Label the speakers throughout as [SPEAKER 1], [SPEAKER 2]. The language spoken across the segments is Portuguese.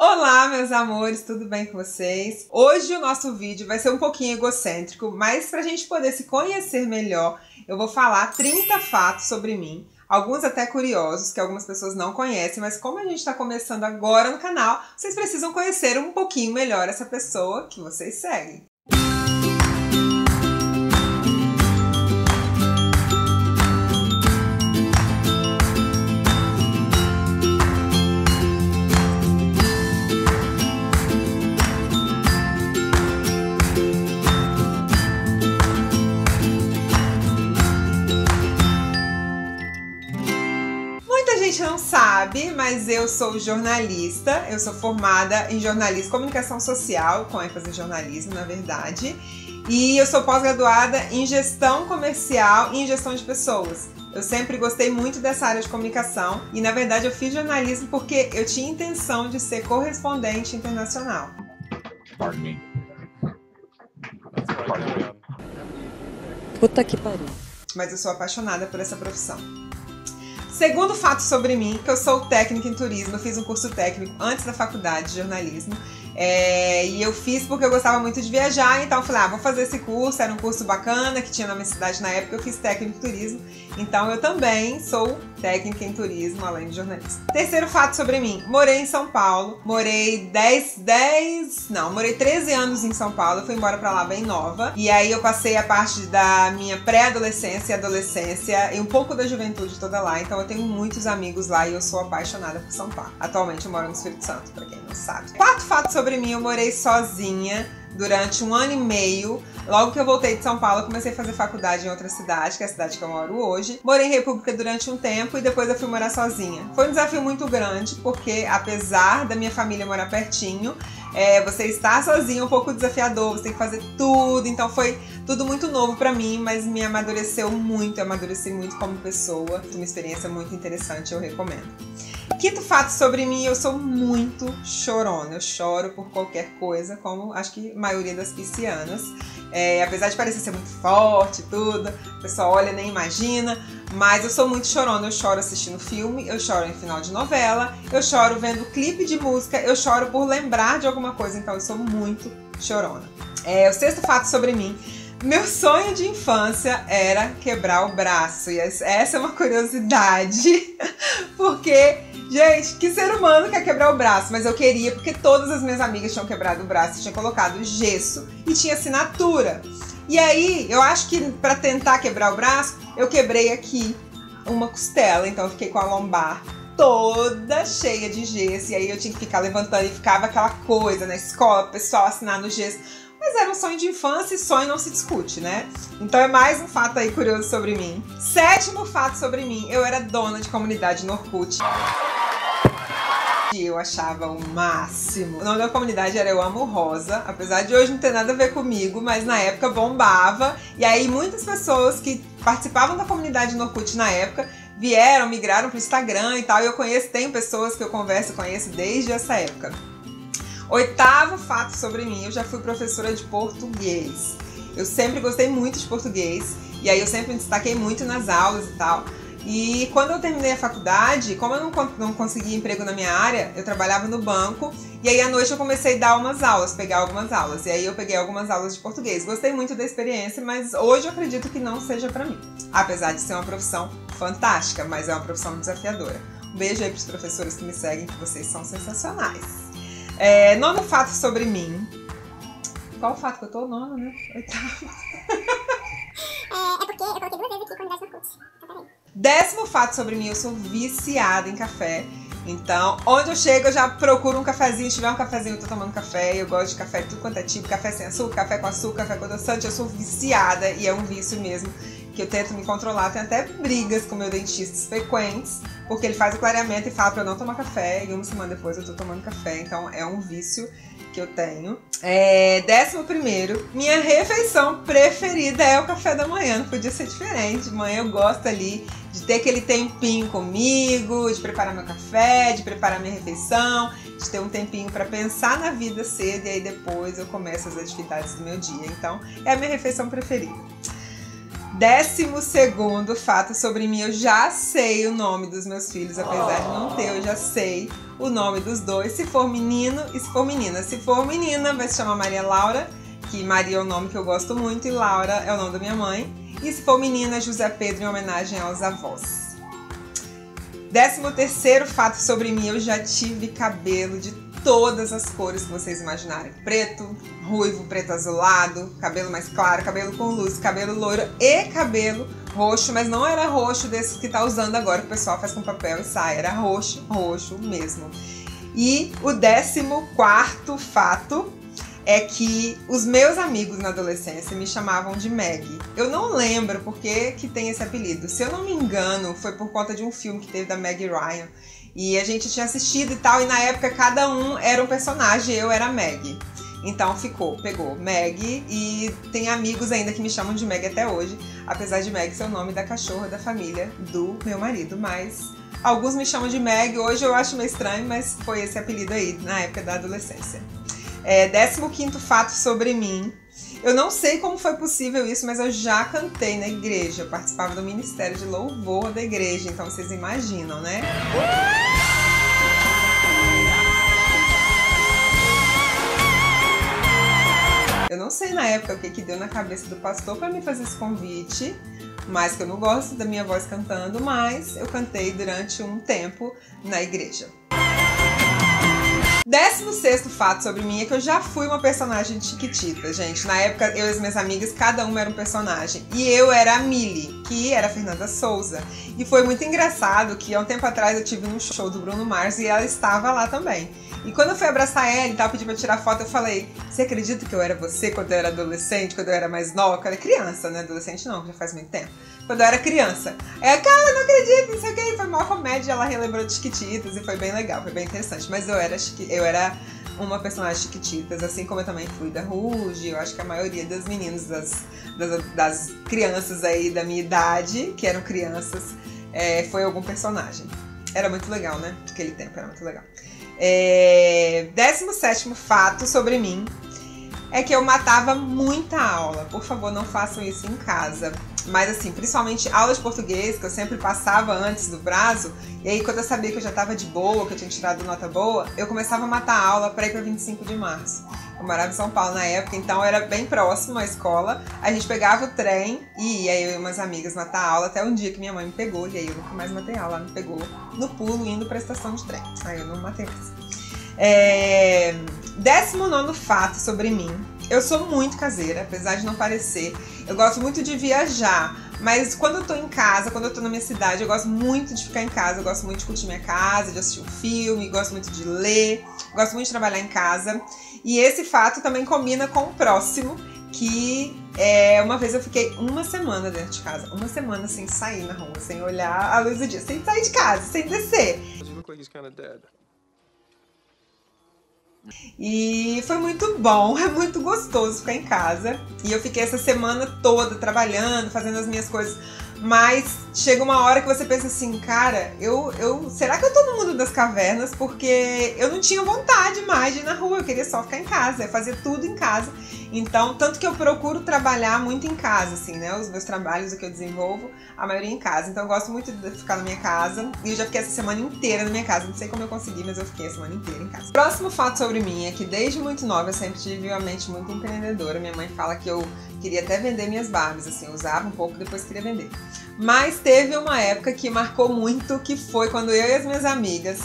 [SPEAKER 1] Olá, meus amores, tudo bem com vocês? Hoje o nosso vídeo vai ser um pouquinho egocêntrico, mas pra gente poder se conhecer melhor, eu vou falar 30 fatos sobre mim, alguns até curiosos, que algumas pessoas não conhecem, mas como a gente tá começando agora no canal, vocês precisam conhecer um pouquinho melhor essa pessoa que vocês seguem. Muita gente não sabe, mas eu sou jornalista, eu sou formada em jornalismo, comunicação social, com ênfase em jornalismo, na verdade, e eu sou pós-graduada em gestão comercial e em gestão de pessoas. Eu sempre gostei muito dessa área de comunicação e, na verdade, eu fiz jornalismo porque eu tinha intenção de ser correspondente internacional.
[SPEAKER 2] Puta que pariu.
[SPEAKER 1] Mas eu sou apaixonada por essa profissão. Segundo fato sobre mim, que eu sou técnica em turismo, eu fiz um curso técnico antes da faculdade de jornalismo, e eu fiz porque eu gostava muito de viajar, então eu falei, vou fazer esse curso, era um curso bacana que tinha na minha cidade na época, eu fiz técnico em turismo, então eu também sou técnica em turismo, além de jornalista. Terceiro fato sobre mim, morei em São Paulo, morei 13 anos em São Paulo, eu fui embora pra lá bem nova, e aí eu passei a parte da minha pré-adolescência e adolescência, e um pouco da juventude toda lá, então eu tenho muitos amigos lá e eu sou apaixonada por São Paulo. Atualmente eu moro no Espírito Santo, pra quem não sabe. Quatro fatos sobre mim, eu morei sozinha durante 1 ano e meio. Logo que eu voltei de São Paulo, eu comecei a fazer faculdade em outra cidade, que é a cidade que eu moro hoje. Morei em República durante um tempo e depois eu fui morar sozinha. Foi um desafio muito grande, porque apesar da minha família morar pertinho, você estar sozinho é um pouco desafiador, você tem que fazer tudo, então foi tudo muito novo pra mim, mas me amadureceu muito, eu amadureci muito como pessoa. Foi uma experiência muito interessante, eu recomendo. Quinto fato sobre mim, eu sou muito chorona, eu choro por qualquer coisa, como acho que a maioria das piscianas. Apesar de parecer ser muito forte e tudo, o pessoal olha e nem imagina, mas eu sou muito chorona, eu choro assistindo filme, eu choro em final de novela, eu choro vendo clipe de música, eu choro por lembrar de alguma coisa, então eu sou muito chorona. O sexto fato sobre mim, meu sonho de infância era quebrar o braço, e essa é uma curiosidade, porque, gente, que ser humano quer quebrar o braço? Mas eu queria porque todas as minhas amigas tinham quebrado o braço, tinham colocado gesso e tinha assinatura. E aí, eu acho que pra tentar quebrar o braço, eu quebrei aqui uma costela, então eu fiquei com a lombar toda cheia de gesso, e aí eu tinha que ficar levantando e ficava aquela coisa na escola, o pessoal assinar no gesso. Mas era um sonho de infância e sonho não se discute, né? Então é mais um fato aí curioso sobre mim. Sétimo fato sobre mim, eu era dona de comunidade no Orkut. Eu achava o máximo. O nome da comunidade era Eu Amo Rosa, apesar de hoje não ter nada a ver comigo, mas na época bombava. E aí muitas pessoas que participavam da comunidade no Orkut na época migraram pro Instagram e tal. E eu tenho pessoas que eu conheço desde essa época. Oitavo fato sobre mim, eu já fui professora de português. Eu sempre gostei muito de português, e aí eu sempre me destaquei muito nas aulas e tal. E quando eu terminei a faculdade, como eu não conseguia emprego na minha área, eu trabalhava no banco, e aí à noite eu comecei a dar umas aulas, pegar algumas aulas. E aí eu peguei algumas aulas de português. Gostei muito da experiência, mas hoje eu acredito que não seja pra mim. Apesar de ser uma profissão fantástica, mas é uma profissão desafiadora. Um beijo aí pros professores que me seguem, que vocês são sensacionais. Nono fato sobre mim. Qual o fato que eu tô? Nono, né? Oitavo.
[SPEAKER 3] Porque eu coloquei 2 vezes aqui comunidade no Orkut. Então, peraí.
[SPEAKER 1] Décimo fato sobre mim, eu sou viciada em café. Então, onde eu chego, eu já procuro um cafezinho. Se tiver um cafezinho, eu tô tomando café. Eu gosto de café de tudo quanto é tipo. Café sem açúcar, café com açúcar, café com adoçante. Eu sou viciada e é um vício mesmo, que eu tento me controlar. Tenho até brigas com meu dentista frequentes, porque ele faz o clareamento e fala pra eu não tomar café, e uma semana depois eu tô tomando café, então é um vício que eu tenho. 11º, minha refeição preferida é o café da manhã, não podia ser diferente. De manhã eu gosto ali de ter aquele tempinho comigo, de preparar meu café, de preparar minha refeição, de ter um tempinho pra pensar na vida cedo, e aí depois eu começo as atividades do meu dia. Então é a minha refeição preferida. 12º fato sobre mim, eu já sei o nome dos meus filhos, apesar de não ter, eu já sei o nome dos dois, se for menino e se for menina. Se for menina, vai se chamar Maria Laura, que Maria é o nome que eu gosto muito e Laura é o nome da minha mãe. E se for menina, José Pedro, em homenagem aos avós. 13º fato sobre mim, eu já tive cabelo de todas as cores que vocês imaginarem. Preto, ruivo, preto azulado, cabelo mais claro, cabelo com luz, cabelo loiro e cabelo roxo, mas não era roxo desses que tá usando agora, que o pessoal faz com papel e sai, era roxo, roxo mesmo. E o 14º fato é que os meus amigos na adolescência me chamavam de Meg. Eu não lembro por que tem esse apelido. Se eu não me engano, foi por conta de um filme que teve da Meg Ryan. E a gente tinha assistido e tal, e na época cada um era um personagem, eu era a Meg. Então pegou Meg, e tem amigos ainda que me chamam de Meg até hoje, apesar de Meg ser o nome da cachorra da família do meu marido, mas alguns me chamam de Meg, hoje eu acho meio estranho, mas foi esse apelido aí na época da adolescência. 15º fato sobre mim. Eu não sei como foi possível isso, mas eu já cantei na igreja. Eu participava do ministério de louvor da igreja, então vocês imaginam, né? Eu não sei na época o que deu na cabeça do pastor para me fazer esse convite, mas que eu não gosto da minha voz cantando, mas eu cantei durante um tempo na igreja. 16º fato sobre mim é que eu já fui uma personagem de Chiquititas, gente. Na época, eu e as minhas amigas, cada uma era um personagem. E eu era a Milly, que era a Fernanda Souza. E foi muito engraçado que há um tempo atrás eu tive num show do Bruno Mars e ela estava lá também. E quando eu fui abraçar ela e tal, pedi pra tirar foto, eu falei: você acredita que eu era você quando eu era adolescente, quando eu era mais nova? Eu era criança, né? Adolescente não, já faz muito tempo. Quando eu era criança. Aí, cara, não acredito, não sei o que. Foi uma comédia, ela relembrou de Chiquititas e foi bem legal, foi bem interessante. Mas eu era uma personagem Chiquititas, assim como eu também fui da Ruge. Eu acho que a maioria das meninas, das crianças aí da minha idade, que eram crianças, foi algum personagem. Era muito legal, né? Naquele tempo era muito legal. 17º fato sobre mim é que eu matava muita aula. Por favor, não façam isso em casa. Mas assim, principalmente aula de português, que eu sempre passava antes do prazo. E aí quando eu sabia que eu já tava de boa, que eu tinha tirado nota boa, eu começava a matar a aula para ir para 25 de março. Eu morava em São Paulo na época, então era bem próximo à escola. A gente pegava o trem e ia eu e umas amigas matar a aula, até um dia que minha mãe me pegou. E aí eu nunca mais matei aula, ela me pegou no pulo indo para a estação de trem. Aí eu não matei mais. 19º fato sobre mim. Eu sou muito caseira, apesar de não parecer. Eu gosto muito de viajar, mas quando eu tô em casa, quando eu tô na minha cidade, eu gosto muito de ficar em casa. Eu gosto muito de curtir minha casa, de assistir um filme, gosto muito de ler, gosto muito de trabalhar em casa. E esse fato também combina com o próximo, que uma vez eu fiquei uma semana dentro de casa. Uma semana sem sair na rua, sem olhar a luz do dia, sem sair de casa, sem descer. E foi muito bom, é muito gostoso ficar em casa. E eu fiquei essa semana toda trabalhando, fazendo as minhas coisas. Mas chega uma hora que você pensa assim, cara, será que eu tô no mundo das cavernas? Porque eu não tinha vontade mais de ir na rua, eu queria só ficar em casa, fazer tudo em casa. Então, tanto que eu procuro trabalhar muito em casa, assim, né? Os meus trabalhos, o que eu desenvolvo, a maioria em casa. Então, eu gosto muito de ficar na minha casa. E eu já fiquei essa semana inteira na minha casa. Não sei como eu consegui, mas eu fiquei a semana inteira em casa. Próximo fato sobre mim é que desde muito nova eu sempre tive uma mente muito empreendedora. Minha mãe fala que eu queria até vender minhas Barbies, assim, eu usava um pouco, depois queria vender. Mas teve uma época que marcou muito, que foi quando eu e as minhas amigas,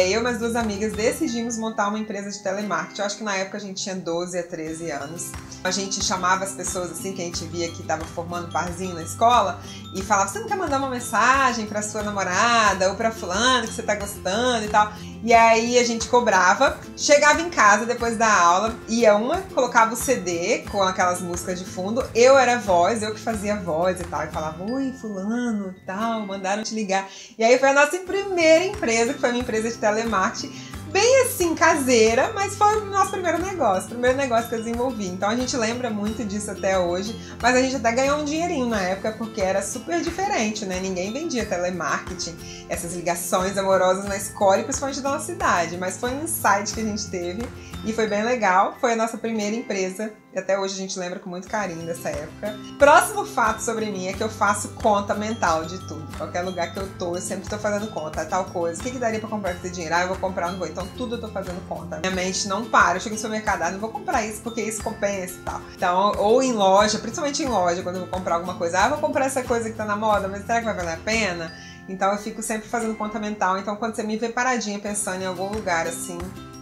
[SPEAKER 1] eu e mais duas amigas, decidimos montar uma empresa de telemarketing. Eu acho que na época a gente tinha 12 a 13 anos. A gente chamava as pessoas assim, que a gente via que estava formando parzinho na escola, e falava: você não quer mandar uma mensagem para sua namorada ou para fulano que você tá gostando e tal? E aí a gente cobrava, chegava em casa depois da aula, ia uma, colocava o CD com aquelas músicas de fundo, eu era a voz, eu que fazia a voz e tal, e falava: oi, fulano e tal, mandaram te ligar. E aí foi a nossa primeira empresa, que foi uma empresa de telemarketing, bem assim, caseira, mas foi o nosso primeiro negócio que eu desenvolvi. Então a gente lembra muito disso até hoje, mas a gente até ganhou um dinheirinho na época, porque era super diferente, né? Ninguém vendia telemarketing, essas ligações amorosas na escola, e principalmente da nossa cidade, mas foi um insight que a gente teve e foi bem legal. Foi a nossa primeira empresa E até hoje a gente lembra com muito carinho dessa época. Próximo fato sobre mim é que eu faço conta mental de tudo. Qualquer lugar que eu tô, eu sempre tô fazendo conta. Tal coisa. O que daria pra comprar com esse dinheiro? Ah, eu vou comprar ou não vou. Então tudo eu tô fazendo conta. Minha mente não para. Eu chego no supermercado, não vou comprar isso porque isso compensa e tal. Então, ou em loja, principalmente em loja, quando eu vou comprar alguma coisa. Ah, eu vou comprar essa coisa que tá na moda, mas será que vai valer a pena? Então eu fico sempre fazendo conta mental. Então quando você me vê paradinha pensando em algum lugar assim,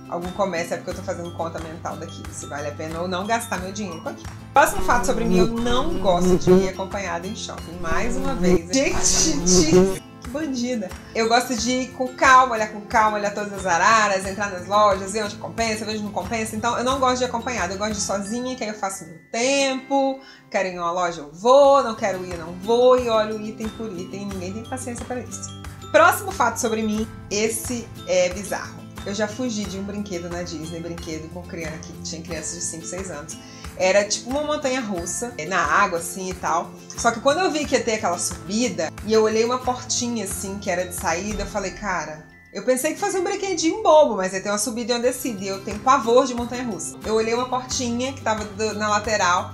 [SPEAKER 1] algum comércio, é porque eu tô fazendo conta mental daquilo, se vale a pena ou não gastar meu dinheiro com aquilo. Próximo fato sobre mim, eu não gosto de ir acompanhada em shopping. Mais uma vez. Gente, que bandida. Eu gosto de ir com calma, olhar todas as araras, entrar nas lojas, ver onde compensa, ver onde não compensa. Então eu não gosto de ir acompanhada, eu gosto de ir sozinha, que aí eu faço meu tempo. Quero ir em uma loja, eu vou, não quero ir, não vou, e olho item por item, ninguém tem paciência para isso. Próximo fato sobre mim, esse é bizarro. Eu já fugi de um brinquedo na Disney, brinquedo com criança, que tinha crianças de 5, 6 anos. Era tipo uma montanha-russa, na água assim e tal. Só que quando eu vi que ia ter aquela subida, e eu olhei uma portinha assim, que era de saída, eu falei, cara, eu pensei que fazia um brinquedinho bobo, mas ia ter uma subida e uma descida, e eu tenho pavor de montanha-russa. Eu olhei uma portinha que tava na lateral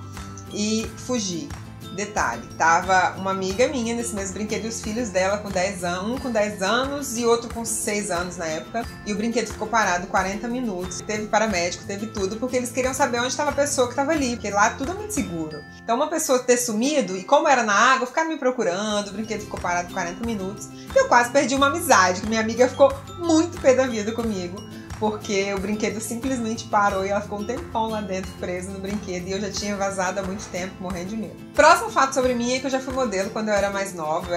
[SPEAKER 1] e fugi. Detalhe, tava uma amiga minha nesse mesmo brinquedo e os filhos dela com 10 anos, um com 10 anos e outro com 6 anos na época. E o brinquedo ficou parado 40 minutos. Teve paramédico, teve tudo, porque eles queriam saber onde estava a pessoa que estava ali, porque lá tudo é muito seguro. Então uma pessoa ter sumido, e como era na água, ficar me procurando, o brinquedo ficou parado 40 minutos. E eu quase perdi uma amizade, que minha amiga ficou muito pé da vida comigo. Porque o brinquedo simplesmente parou e ela ficou um tempão lá dentro, presa no brinquedo, e eu já tinha vazado há muito tempo, morrendo de medo. Próximo fato sobre mim é que eu já fui modelo quando eu era mais nova,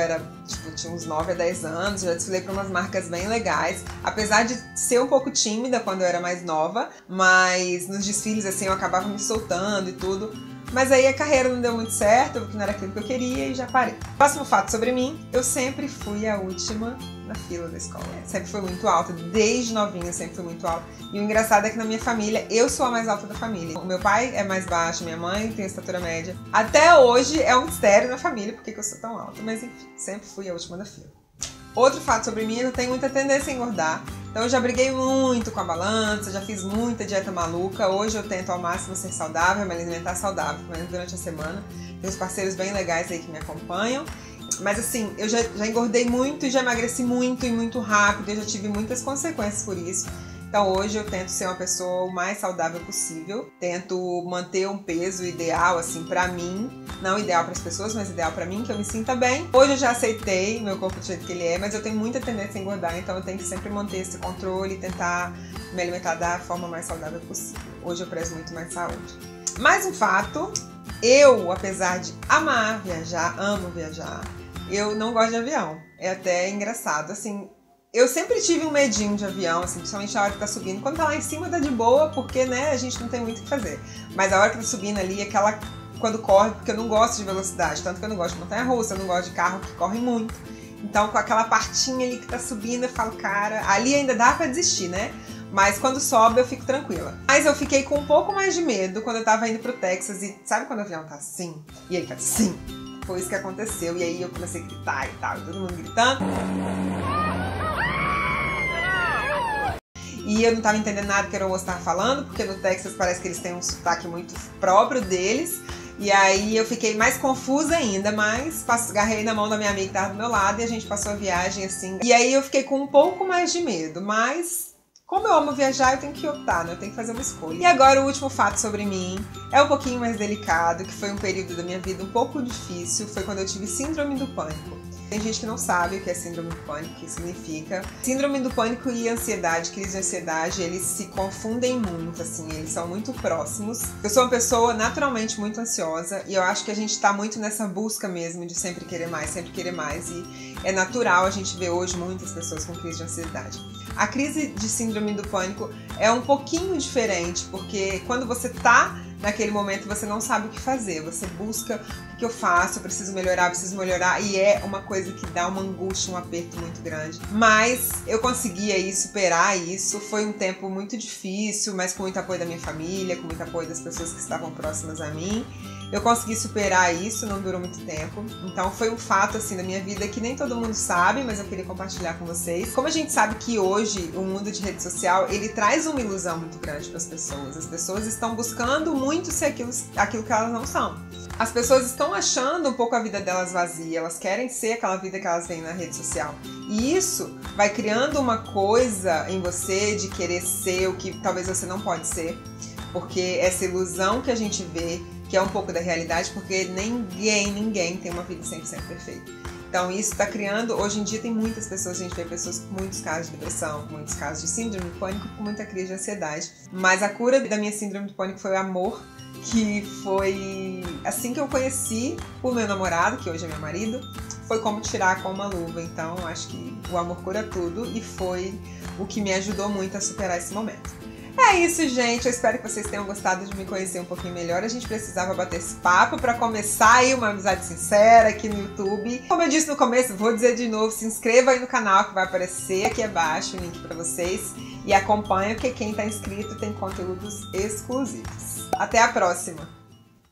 [SPEAKER 1] tinha uns 9 a 10 anos, já desfilei para umas marcas bem legais, apesar de ser um pouco tímida quando eu era mais nova, mas nos desfiles assim eu acabava me soltando e tudo. Mas aí a carreira não deu muito certo, porque não era aquilo que eu queria e já parei. Próximo fato sobre mim, eu sempre fui a última na fila da escola. Sempre fui muito alta, desde novinha sempre fui muito alta. E o engraçado é que na minha família, eu sou a mais alta da família. O meu pai é mais baixo, minha mãe tem estatura média. Até hoje é um mistério na família porque que eu sou tão alta, mas enfim, sempre fui a última da fila. Outro fato sobre mim é que eu tenho muita tendência a engordar. Então eu já briguei muito com a balança, já fiz muita dieta maluca. Hoje eu tento ao máximo ser saudável, me alimentar saudável, pelo menos durante a semana. Tem uns parceiros bem legais aí que me acompanham. Mas assim, eu já engordei muito e já emagreci muito e muito rápido. Eu já tive muitas consequências por isso. Então hoje eu tento ser uma pessoa o mais saudável possível. Tento manter um peso ideal, assim, pra mim. Não ideal para as pessoas, mas ideal pra mim, que eu me sinta bem. Hoje eu já aceitei meu corpo do jeito que ele é, mas eu tenho muita tendência a engordar. Então eu tenho que sempre manter esse controle e tentar me alimentar da forma mais saudável possível. Hoje eu prezo muito mais saúde. Mais um fato, eu, apesar de amar viajar, amo viajar, eu não gosto de avião. É até engraçado, assim. Eu sempre tive um medinho de avião, assim, principalmente na hora que tá subindo. Quando tá lá em cima tá de boa, porque, né, a gente não tem muito o que fazer. Mas a hora que tá subindo ali, aquela... quando corre, porque eu não gosto de velocidade. Tanto que eu não gosto de montanha-russa, eu não gosto de carro que corre muito. Então, com aquela partinha ali que tá subindo, eu falo, cara... Ali ainda dá pra desistir, né? Mas quando sobe, eu fico tranquila. Mas eu fiquei com um pouco mais de medo quando eu tava indo pro Texas. E sabe quando o avião tá assim? E ele tá assim? Foi isso que aconteceu. E aí eu comecei a gritar e tal, e todo mundo gritando. E eu não tava entendendo nada que o aeromoço tava falando, porque no Texas parece que eles têm um sotaque muito próprio deles. E aí eu fiquei mais confusa ainda, mas agarrei na mão da minha amiga que tava do meu lado e a gente passou a viagem assim. E aí eu fiquei com um pouco mais de medo, mas como eu amo viajar, eu tenho que optar, né? Eu tenho que fazer uma escolha. E agora o último fato sobre mim é um pouquinho mais delicado, que foi um período da minha vida um pouco difícil, foi quando eu tive síndrome do pânico. Tem gente que não sabe o que é síndrome do pânico, o que significa. Síndrome do pânico e ansiedade, crise de ansiedade, eles se confundem muito, assim, eles são muito próximos. Eu sou uma pessoa naturalmente muito ansiosa e eu acho que a gente tá muito nessa busca mesmo de sempre querer mais e é natural a gente ver hoje muitas pessoas com crise de ansiedade. A crise de síndrome do pânico é um pouquinho diferente, porque quando você tá naquele momento você não sabe o que fazer, você busca o que eu faço, eu preciso melhorar, e é uma coisa que dá uma angústia, um aperto muito grande. Mas eu consegui aí superar isso, foi um tempo muito difícil, mas com muito apoio da minha família, com muito apoio das pessoas que estavam próximas a mim. Eu consegui superar isso, não durou muito tempo. Então foi um fato assim da minha vida que nem todo mundo sabe, mas eu queria compartilhar com vocês. Como a gente sabe que hoje o mundo de rede social, ele traz uma ilusão muito grande para as pessoas. As pessoas estão buscando muito ser aquilo que elas não são. As pessoas estão achando um pouco a vida delas vazia, elas querem ser aquela vida que elas veem na rede social. E isso vai criando uma coisa em você de querer ser o que talvez você não pode ser. Porque essa ilusão que a gente vê, que é um pouco da realidade, porque ninguém tem uma vida 100% perfeita. Então isso está criando, hoje em dia tem muitas pessoas, a gente vê pessoas com muitos casos de depressão, com muitos casos de síndrome de pânico, com muita crise de ansiedade. Mas a cura da minha síndrome de pânico foi o amor, que foi assim que eu conheci o meu namorado, que hoje é meu marido, foi como tirar com uma luva. Então acho que o amor cura tudo e foi o que me ajudou muito a superar esse momento. É isso, gente. Eu espero que vocês tenham gostado de me conhecer um pouquinho melhor. A gente precisava bater esse papo para começar aí uma amizade sincera aqui no YouTube. Como eu disse no começo, vou dizer de novo, se inscreva aí no canal que vai aparecer aqui abaixo o link para vocês. E acompanha, porque quem está inscrito tem conteúdos exclusivos. Até a próxima!